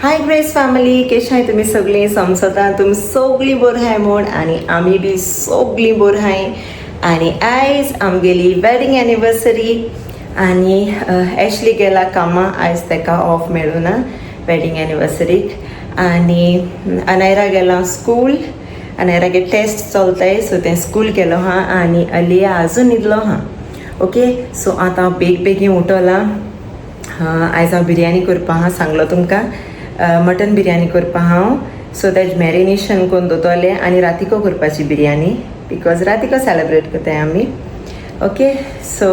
हाय Grace family, कशें आहाय तुमी सगळीं? समजता तुमी सगळीं बरी आहाय म्हूण आनी आमी बी सगळीं बरी आहाय. आनी आयज आमगेली वेडिंग एनिवर्सरी आनी एशली गेला कामां. आयज तेका ऑफ मेळूं ना वेडिंग एनिवर्सरीक. आनी अनायरा गेला स्कूल. अनायरागे टेस्ट चलताय सो तें स्कूल गेलो हा. आनी अलिया आजून न्हिदलो हा. ओके, सो आतां बेगीन उठोलां. आयज हांव बिरयानी करपा हा, सांगलो तुमकां. मटन बिरयानी करपा हांव. सो तेज मॅरिनेशन करून दवरतलें आनी रातिको करपाची बिरयानी, बिकॉज रातिको सेलेब्रेट करताय आमी. ओके, सो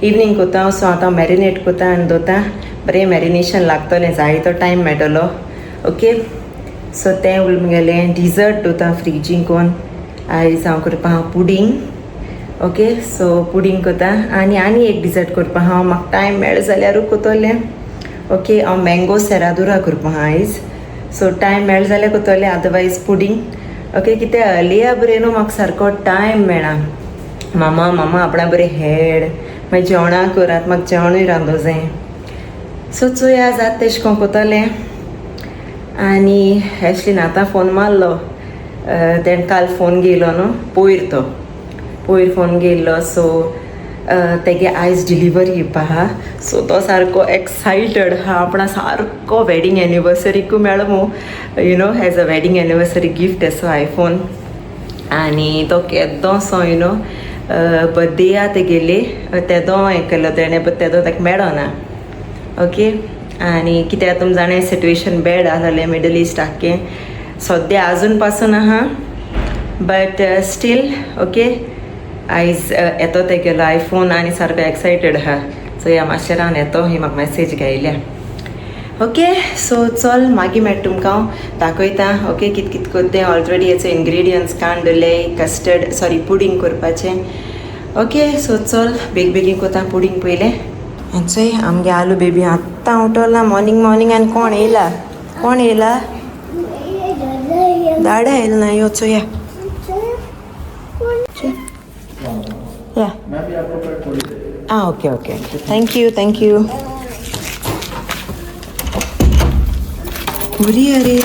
इवनींग कोता हांव. सो आतां मॅरिनेट कोता आनी दवरता. बरें मॅरिनेशन लागतलें, जाय तो टायम मेळटलो. ओके, सो तें उलयलें. डिजर्ट दवरता फ्रिजीन कोरून. आयज हांव करपा हांव पुडींग. ओके, सो पुडींग कोता आनी एक डिजर्ट करपा हांव. म्हाका टायम मेळ जाल्यारूच कोतोलें. ओके, हांव मँगो सेरादुरा करपा हा आयज. सो टायम मेळ जाल्यार कोतोलें, अदरवायज पुडींग. ओके, कितें अलिया बरें न्हू, म्हाका सारको टायम मेळना. मामा आपणा बरें हेड, मागीर जेवणां करात, म्हाका जेवणूय रांदूं जाय. सो चोया जाता तेशें कोन्न कोतोलें. आनी एशलीन आतां फोन मारलो. तेणें काल फोन घेयलो न्हू, पयर फोन घेयल्लो. सो तेगे आयज डिलिव्हरी येवपा आहा. सो तो सारको एक्सायटेड आहा. आपणा सारको वेडिंग एनिवर्सरीकू मेळ्ळो मू, you know, as a wedding anniversary gift असो आयफोन. आनी तो केदोसो यू नो बर्थडे आहा तेगेली, तेदो हें केलो तेणें, बट तेदो ताका मेळो ना. ओके, आनी कितें तुमी जाणाय सिट्युएशन बॅड आहलें मिडल इस्ट आख्खें. सद्या आजून पासून आहा, बट स्टील. ओके, आयज येतो तेगेलो आयफोन आनी सारको एक्सायटेड आहा. सो ह्या मातशें रावन येतो, ही म्हाका मॅसेज घायल्या. ओके, सो चल मागीर मेळ तुमकां हांव दाखयता. ओके, कित करता तें. ऑलरेडी हेचो इनग्रेडियंट्स काडून दवरले पुडींग करपाचें. ओके, सो चल बेगीन कोता पुडींग पयलें. चोय आमगे आलू बेबी आत्तां उठोला मॉर्निंग आनी कोण येयला दाडा येयला ना. यो चोया या. Okay, thank you. बरी अरे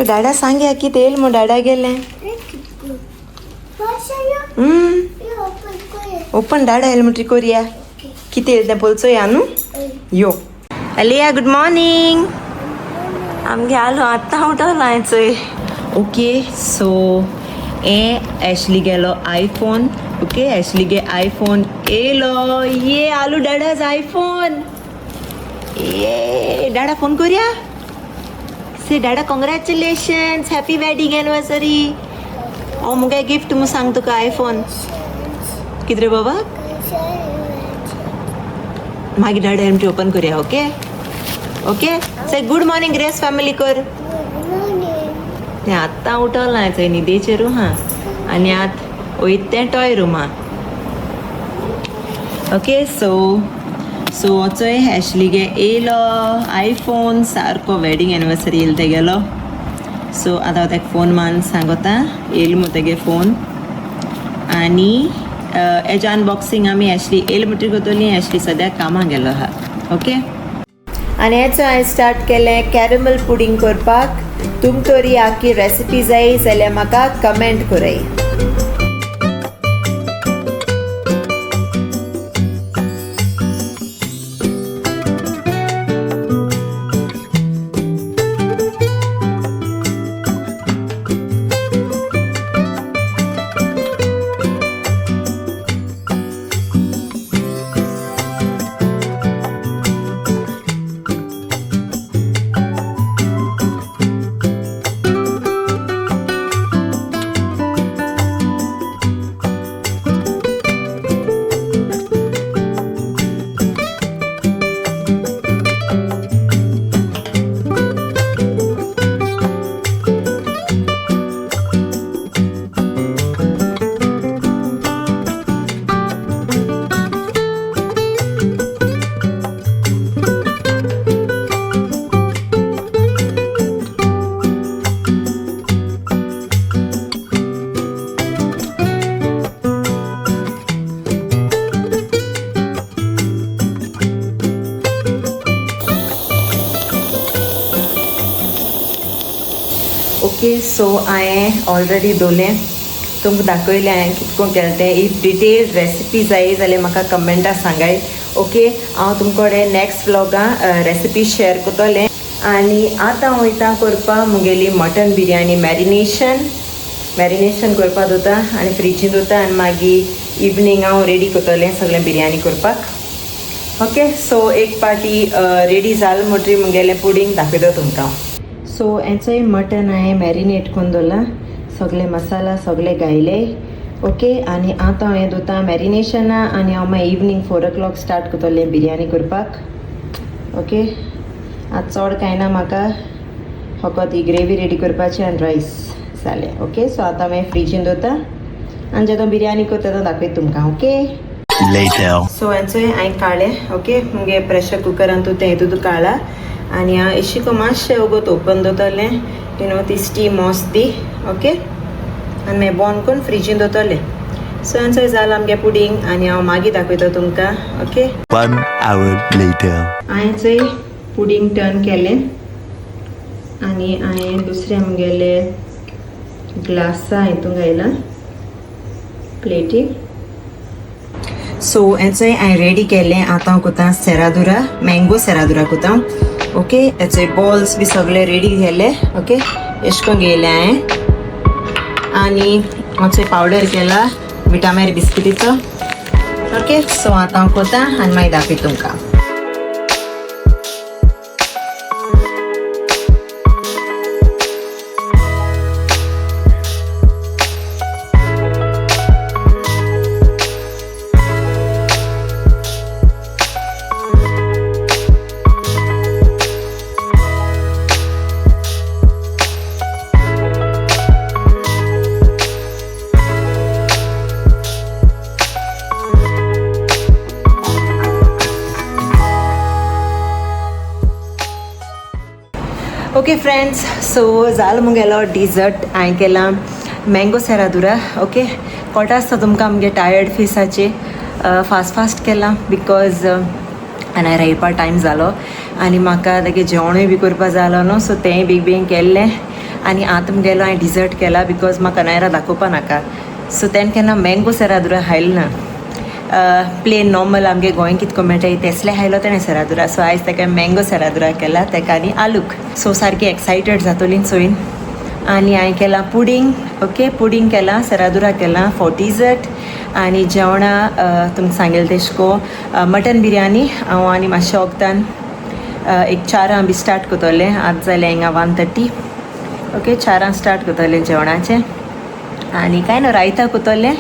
डाडा सांगया कितें येयल मग डाडा गेलें. ओपन डाडा येयल म्हणटी कोरया. कितें येयल तें पळय चोया न्हू. यो अलिया, गुड मॉर्निंग. आमगे आलो आत्तां उठोला चोय. ओके, सो एशली गेलो आयफोन. ओके, एशली गे आयफोन येयलो. ये आलू डाडाज आयफोन. ये डाडा फोन करूया. से डाडा कॉंग्रॅच्युलेशन्स, हॅपी वेडिंग एनिवर्सरी. मुगे गिफ्ट मु सांग तुका आयफोन. कितें रे बाबा, मागीर डाडा एमटी ओपन करूया. ओके, से गुड मॉर्निंग ग्रेस फॅमिली कर. तें आत्तां उठोलां चोय न्हिदेचेरू हा. आनी आत वयत तें टॉय रुमा. ओके, सो चोय एशलीगे येयलो आयफोन. सारको वेडिंग एनिवर्सरी येयलो तेगेलो. सो आतां हांव तेका फोन मान सांगोता येयलो मू तेगे फोन. आनी हेजें अनबॉक्सिंग आमी एशली येयलो म्हणटी कोतोली. एशली सद्याक कामां गेलो आहा. ओके, आनी हेचो हांवें स्टार्ट केलें कॅरमल पुडींग करपाक. तुम तोरी आख्खी रेसिपी जाय जाल्यार म्हाका कमेंट कोराय. ओके सो हांवें ऑलरेडी दोलें तुमकां दाखयलें हांवें कितको केलें तें. इफ डिटेल्ड रेसिपी जाय जाल्यार म्हाका कमेंटां सांगाय. ओके हांव तुमकोडे नेक्स्ट व्लॉगां रेसिपी शेअर करतलें. आनी आतां वयता करपाक मुगेली मटन बिरयानी मॅरिनेशन करपाक दवरता आनी फ्रिजीन दवरता आनी मागीर इवनींग हांव रेडी करतलें सगळें बिरयानी करपाक. ओके सो एक पार्टी रेडी जालें म्हणटरी मुगेलें पुडींग दाखयता तुमकां. सो हेचोय मटन हांवें मॅरिनेट करून दवरला, सगळे मसाला सगळे घायले. ओके आनी आतां हें दवरता मॅरिनेशना आनी हांव मागीर इवनींग 4 o'clock स्टार्ट करतलें बिरयानी करपाक. ओके आतां चड कांय ना म्हाका, फकत ही ग्रेवी रेडी करपाची आनी रायस जालें. ओके सो आतां हांवें फ्रिजीन दवरता आनी जेन्ना बिरयानी करता तेन्ना दाखयता तुमकां. ओके सो हेचोय हांवें काडलें. ओके मुगे प्रेशर कुकरान तूं तें हितून काडला आनी हांव एशिको मातशें वगत ओपन दवरतलें ती स्टीम वचती. ओके आनी मागीर बंद करून फ्रिजीन दवरतलें. सो हेचोय जालां आमगे पुडींग आनी हांव मागीर दाखयता तुमकां. Okay 1 hour later. हांवेंचोय पुडींग टर्न केलें आनी हांवें दुसरें मुगेले ग्लासा हितून घायला प्लेटीक. सो हेचोय हांवें रेडी केलें. आतां हांव कोता सेरादुरा मँगो सेरादुरा कोता. ओके हेचोय बॉल्स बी सगळे रेडी केले. ओके एशें करून घेयले हांवें आनी हाचोय पावडर केला विटामेर बिस्किटीचो. ओके सो आतां हांव कोता आनी मागीर दाखयता तुमकां. ओके फ्रेंड्स सो जालो मुगेलो डिजर्ट हांवें केला मँगो सेरादुरा. ओके कोटा आसता तुमकां आमगे टायर्ड फेसाचे फास्ट केला बिकॉज हांवें रावपा टायम जालो आनी म्हाका तेगे जेवणूय बी करपा जालो न्हू. सो तेंय बेगीन केल्लें आनी आतां मुगेलो हांवें डिजर्ट केला बिकॉज म्हाका नायरा दाखोवपा नाका. सो तेन्ना केन्ना मँगो सेरादुरा खायलो ना, प्लेन नॉर्मल आमगे गोंय कितको मेळटाय तेसले खायलो तेणें सेरादुरा. सो आयज ताका मँगो सेरादुरा केला तेका आनी आलूक. सो सारकी एक्सायटेड जातलीं चोयन. आनी हांवें केलां पुडींग. ओके पुडींग केलां सेरादुरा केलां फॉर डिजर्ट आनी जेवणां तुमकां सांगलें तेशको मटन बिरयानी हांव आनी मातशें वखदान एक 4 बी स्टार्ट करतलें. आतां जालें हिंगा 1:30. ओके 4 स्टार्ट करतलें जेवणाचें आनी कांय न्हू रायता करतलें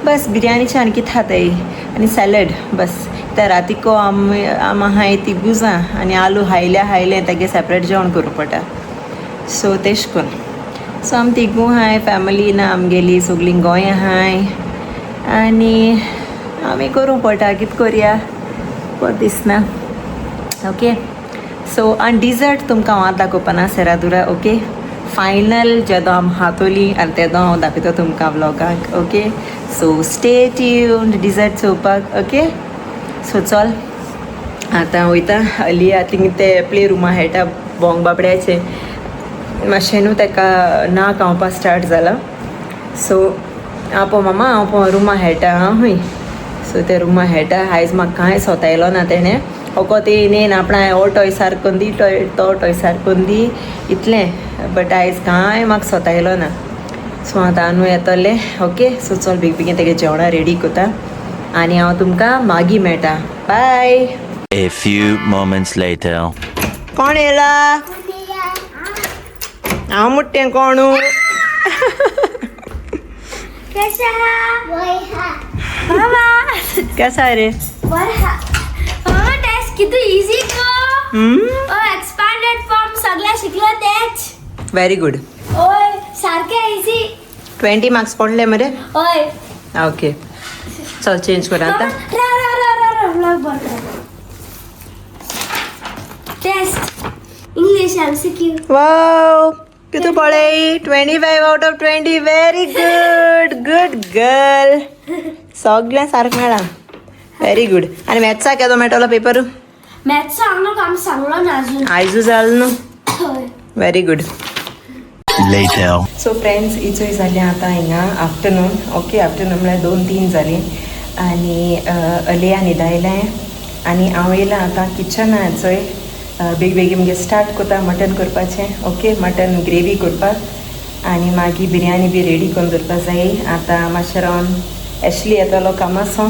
बस बिरयानीचें आनी कितें खाताय आनी सॅलड बस. त्या रातीको आम हाय तिगूजां आनी आलू हायलें तेगे सेपरेट जेवण करूं पडटा. सो तेश करून सो आम तिगू हाय फॅमिली ना आमगेली सगलीं गोंय हाय आनी आमी करूं पडटा कितें करया बरें दिसना. ओके सो आनी डिजर्ट तुमकां हांव आतां दाखोवपा ना सेरादुरा. ओके फायनल जेदो आम हातोली आनी तेदो हांव दाखयता तुमकां व्लॉगाक. Okay so stay tuned dessert चोवपाक. ओके सो चल आतां वयता हाली थिंग ते प्ले रुमा खेळटा बोंग बाबड्याचे मातशें न्हू तेका नाक खावपा स्टार्ट जाला. सो हांव पो मामा हांव पो रुमा खेळटा हांव हूंय. सो ते रुमा खेळटा. आयज म्हाका कांय सोतायलो ना तेणें फकत येयन आपणाय हो टॉय सारको दी तो टॉय सारको दी इतलें. बट आयज कांय म्हाका सोतायलो ना. सो आतां आनू येतलें. ओके सो चल बेगीन तेगे जेवणां रेडी कोता आनी हांव तुमकां मागीर मेळटा. Bye. A few moments later. कोण येयला? हांव मुट्टें कोणू. कसा रे? टेस्ट किती इझी एक्सपांडेड फॉर्म सगळ्या शिकलो तेच. Very good. ओय सारखे इझी. 20 मार्क्स पडले मरे. ओय ओके चल चेंज कर आता. Taste English MCQ. वाव कितू पडे? 25 out of 20. Very good good girl. सगळें सारकें मेळ्ळां. Very good. आनी मॅथ्सा केदो मेळटलो पेपर? मॅथ्स हांव काम सांगलो ना अजून. आयजू जाल न्हू. होय very good. later. So friends इचोय जालें आतां हिंगा आफ्टरनून ओके आफ्टरनून म्हळ्यार 2-3 जालीं आनी अलिया न्हिदायलें आनी हांव येयलां आतां किचनाचोय बेगीन मुगे स्टार्ट कोता मटन करपाचें ओके मटन ग्रेवी करपाक आनी मागीर बिरयानी बी रेडी करून दवरपा जाय आतां मातशें रावन एशली येतलो कामासो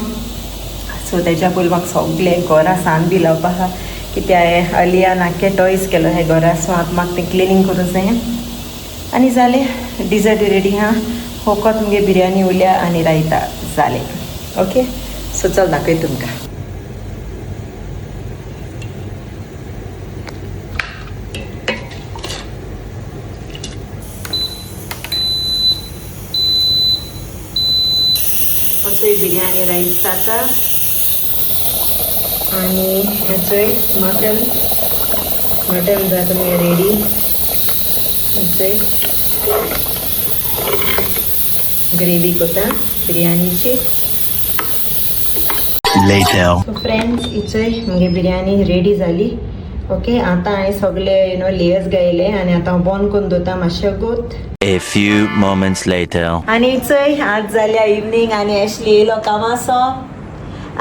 सो तेज्या पयलीं म्हाका सगळें घरा सान बी लावपा आहा कित्याक अलिया नाके टॉयज केलो हे घरा सो आतां म्हाका तें क्लिनींग करूं जाय आनी जालें डिजर्ट रेडी आहा होकोत मुगे बिरयानी उरल्या आनी रायता जालें ओके सो चल दाखय तुमकां असोय बिरयानी रायस जाता आनी हेचोय मटन जाता मुगे रेडी हेचोय ग्रेवी कोता बिरयानीची Later. फ्रेंड्स इचोय मुगे बिरयानी रेडी जाली ओके आतां हांवें सगळे लेयर्स घायले आनी आतां हांव बंद करून दवरता मातशें गोत A few moments later. आनी इचोय आज जाल्या इवनींग आनी एशली येयलो कामासो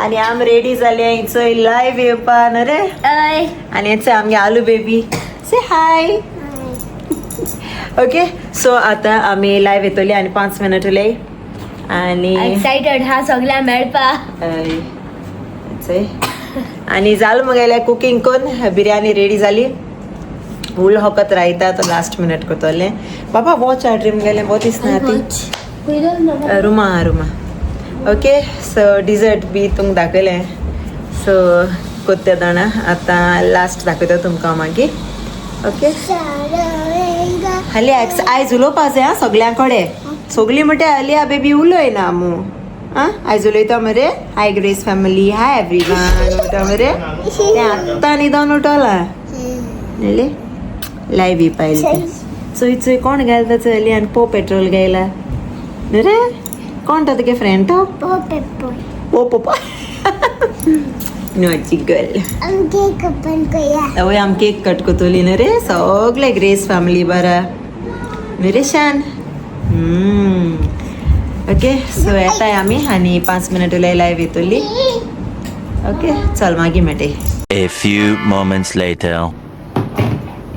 आनी आम रेडी जाले इचोय लायव्ह येवपा न्हू रे अय आनी हेचो आमगे आलू बेबी से हाय ओके सो आतां आमी लायव्ह येतली आनी 5 मिनट उलय आनी एक्साइटेड हा सगळ्या मेळपा चोय आनी जाल मुगेलें कुकींग कोन्न बिरयानी रेडी जाली फूल होकत रायता तो लास्ट मिनट कोतोलें बाबा वॉच हाड मुगेलें बहुत दिसना ती रुमा ओके सो डिजर्ट बी तुमकां दाखयलें सो कोत्ते जाणा आतां लास्ट दाखयता तुमकां मागीर ओके हाली आयज उलोवपा जाय आं सगळ्यां कडेन सगळीं म्हणटा हाली बेबी उलय ना मू आं आयज उलयता मरे हाय ग्रेस फॅमिली हाय एवरीवन म्हणटा मरे तें आत्तां न्हिदोन उठोलां न्हले लायव्ह येवपायली चोय चोय कोण घालता चली आनी पो पेट्रोल घायला न्हू रे कोण तो तुगे फ्रेंड तो पो पोपा नॉटी गर्ल हय आम केक कट कोतोली न्हू रे सगळे ग्रेस फॅमिली बरा न्हू रे शान ओके सो येताय आमी आनी 5 मिनट उलय लायव्ह येतली ओके चल मागीर मेळटे A few moments later.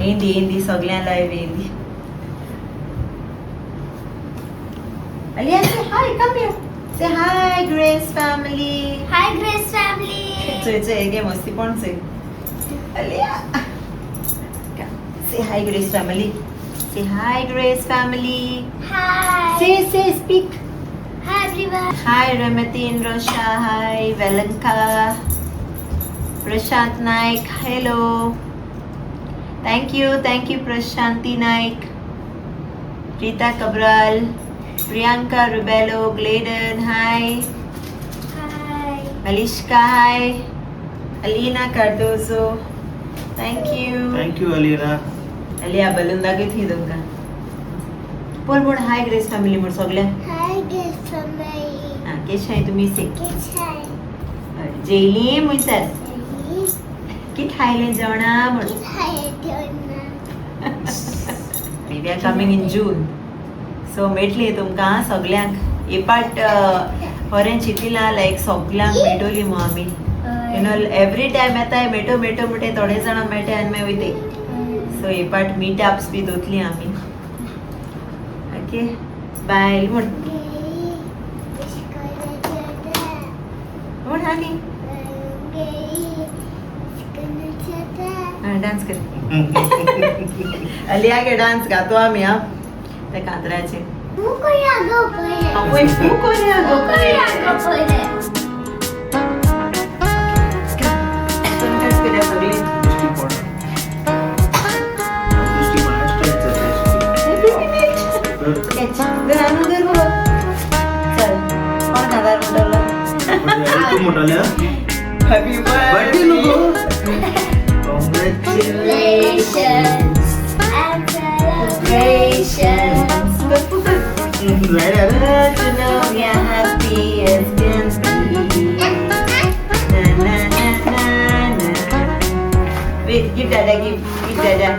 येंदी सगळ्यां लायव्ह येंदी Aliya say hi come here say hi Grace family hi Grace family चोय चोय गे मस्ती पण चोय Aliya say hi Grace family say hi Grace family hi say speak hi everyone hi Ramtin Rosha hi Velanka Prashant Naik hello thank you Prashanti Naik Preeta Cabral Priyanka Rebelo Gladen hi hi Malishka hi Alina Cardozo thank you Alina Aliya balloon दाखय थी तुमकां बोल हाय ग्रेस फॅमिली म्हण सगळ्या हाय ग्रेस फॅमिली हां केश हाय तुमी से हाय जेली मुयसर कित खायलें जेवणा म्हण we are coming in June so मेळटली तुमकां सगळ्यांक एपाट बरें चिंतिलां लायक सगळ्यांक मेळटली मू आमी यू नो एवरी टायम येताय मेळटो म्हणटे थोडे जाणां मेळटाय आनी मागीर वयताय सो एपाट मिटअप्स बी दोतली आमी ओके बाय म्हण आनी डान्स कर अलिया के डान्स गातो आमी हा ते कांतराचे आवय फू Korea go Happy birthday! Congratulations and celebrations. To know you're happy as can be. Na na na na na. Wait, give Dada, give Dada.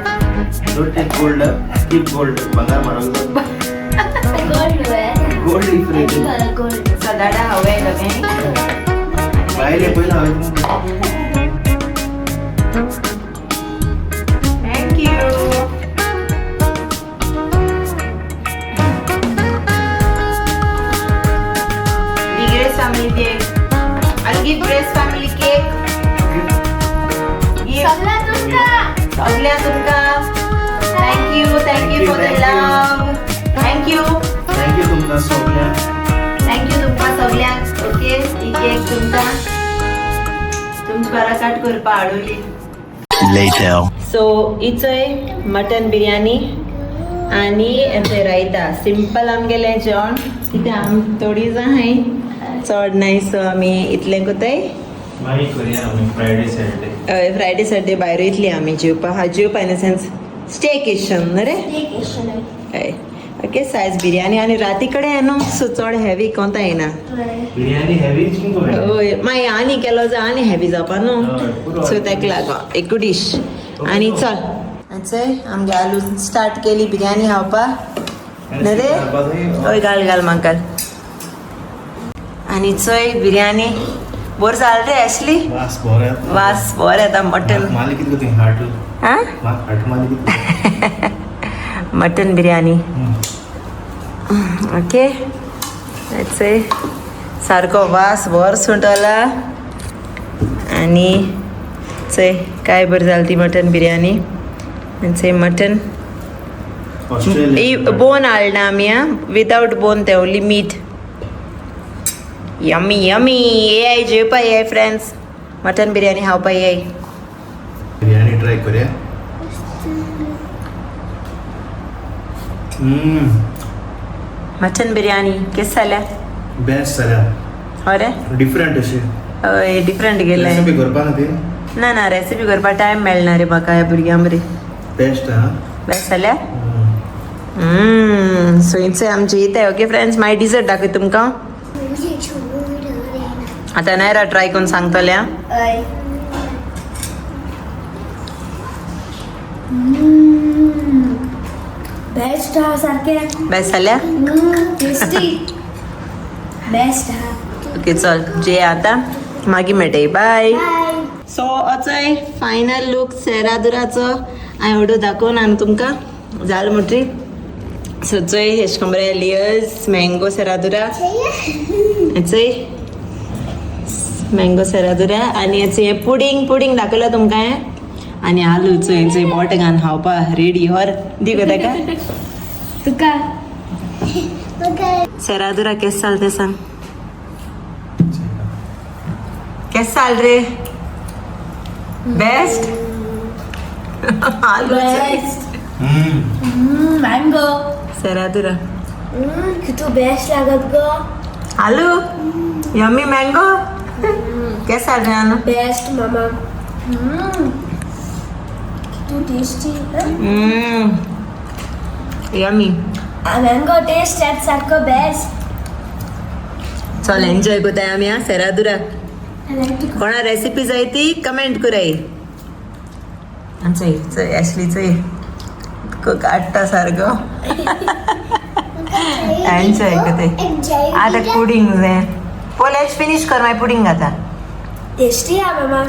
Don't take gold, keep gold. बंगार मारो. Gold wear. Gold is ready. Gold. सदाडा हवे लगे बाहेर ये पहिला हवे. Thank you grace family cake I give grace family cake सगळा तुमका. सगळ्या तुमका thank you for the love thank you Thank you तुमका सगळ्या. तुमका सगळ्यांक ओके ही केक तुमका तुमची बराकाट करपा हाडुली Later. सो इचय मटन बिर्याणी आणि येते रायता सिंपल आमगेलें जेवण कित्याक आमी थोडी जाण हाय चड नाय सो आमी इतलें कोताय मागीर करूया आमी फ्रायडे सॅटर्डे. फ्रायडे सॅटर्डे भायर वयतली आमी जेवपा इन द सेन्स स्टेकेशन न्हू रे हय ओके सायज बिर्याणी आनी राती कडेन न्हू सो चड हेवी कोंता येना बिर्याणी हेवी चिंगो. हय मागीर आनी केलो जाल्यार आनी हेवी जावपा हय, न्हू पुरो. सो तेका लागोन एक डीश आनी चल चय आमगे आलू स्टार्ट केली बिर्याणी खावपाक न्हू रे हय घाल म्हाका आनी चय बिर्याणी बोर जाल रे ऍशली वास बरें. वास बरो येता मटन माली कितलो तुवें हार्ट. आं म्हाका हार्ट माली कितलो. मटन बिर्याणी ओके चय सारको वास वर सुटला आनी चय काय बरी जाली ती मटन बिर्याणी आनी चय मटन ऑस्ट्रेलिया. बोन हाडना आमी आं विदाउट बोन ते ओन्ली मीट यमी यमी ये जेवपा ये फ्रेंड्स मटन बिर्याणी खावपा ये बिर्याणी ट्राय करूया. मटन बिर्याणी केस जाल्या बेस्ट जाल्या. अरे डिफरंट अशी. हय डिफरंट गेले रेसिपी करपा ना ती. ना रेसिपी करपा टायम मेळना रे म्हाका ह्या भुरग्यां बरी बेस्ट हा. बेस्ट जाल्या सो इट्स आमचे इथे ओके फ्रेंड्स मागीर डिजर्ट दाखय तुमकां आतां नायरा ट्राय करून सांगतले आं बेस्ट हा सारखे बेस्ट जाल्या टेस्टी बेस्ट हा ओके चल जे आतां मागीर मेळटय बाय बाय सो असोय फायनल लूक सेरादुराचो हांवें व्हिडिओ दाखोवन आनी तुमकां जाल म्हणटरी सो चोय हेश बरे लियर्स मँगो सेरादुरा चोय मँगो सेरादुरा आनी हेचें हें पुडींग दाखयलो तुमकां हें आनी आलू चोय चोय बोट घालून खावपा रेडी हॉर दी गो ताका तुका सेरादुरा केस जाल तें सांग केस जाल रे बेस्ट आलू बेस्ट मँगो सेरादुरा कितू बेस्ट लागत गो आलू यम्मी मँगो केस जाल रे आलू बेस्ट मामा कितू टेस्टी यम्मी मँगो टेस्ट यात सारको बेस्ट चल एन्जॉय कोताय आमी आं सेरादुरा कोणा रेसिपी जाय ती कमेंट कराय चय चय ऍशली चय काडटा सारको एन्जॉय कोताय आतां पुडींग जाय पोलेश फिनिश कर मागीर पुडींग घाता टेस्टी हा मामा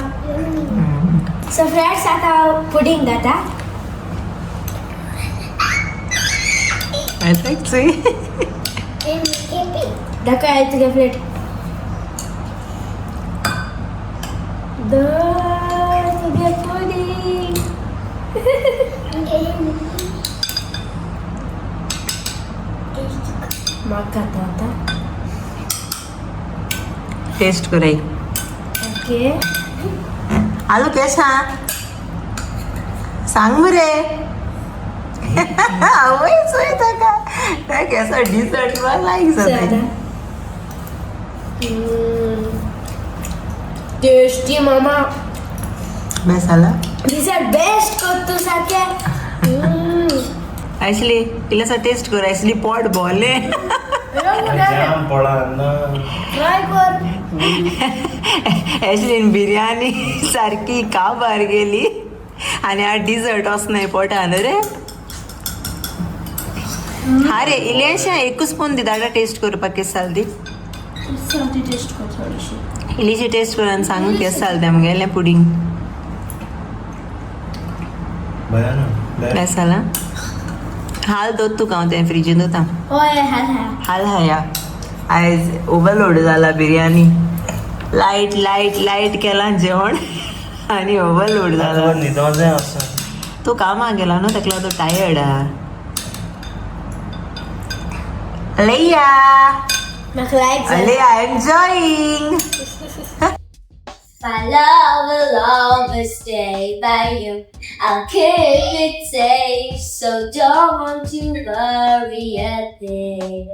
सो फ्रेंड्स आता पुडिंग घाता चय दाखव तुगे प्लेट तुगे पुडिंग म्हाका आता टेस्ट कराय ओके आलू केसा सांग मरे आवय चोय ताका त्या केसा डिसर्ट वा लायक जाता टेस्टी मामा बेस जाला दिस आर बेस्ट करतो सारखे ऍक्चुअली इल्लेसा टेस्ट कर ऍक्चुअली पोट भोले जाम पडा ना. ट्राय कर ऍक्चुअली बिर्याणी सारकी का भार गेली आणि हा डिझर्ट वचनाय पोटान रे हा रे इलेशा एकूच स्पून दी दादा टेस्ट करपाक केस जाल दी टेस्ट कर थोडीशी इलीची टेस्ट करून सांग केस जाल तें आमगेलें पुडिंग बरं ना बेस जाला हाल दोत तुका हांव तें फ्रिजीन दोता होय हाल हाल हाया आयज ओवरलोड जाला बिरयानी लायट लायट लायट केलां जेवण आनी ओवरलोड जाला न्हिदों जाय असं तू कामाक गेला न्हू ताका लागून तो टायर्ड हा Leia! म्हाका लायक Leia, enjoying! My love will always stay by you. I'll keep it safe, so don't you worry a thing.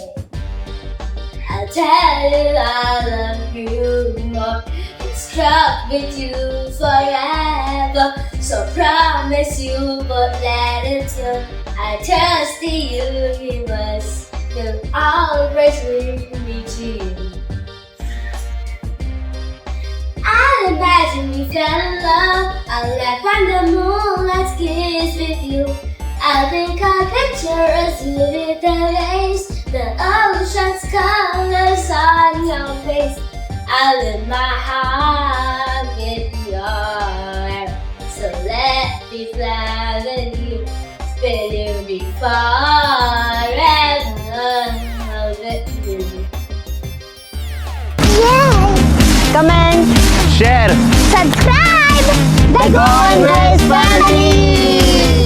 I'll tell you I love you more. It's stuck with you forever. So promise you won't let it go. I trust the universe will always lead me to you. I'll imagine we fell in love. I'll laugh under moonlight's kiss with you. I'll think I'll picture us with the waves, the ocean's colors on your face. I'll let my heart get yours. So let me fly with you, spinning me forever with you. Comment! Share. Subscribe the Golden Race Family.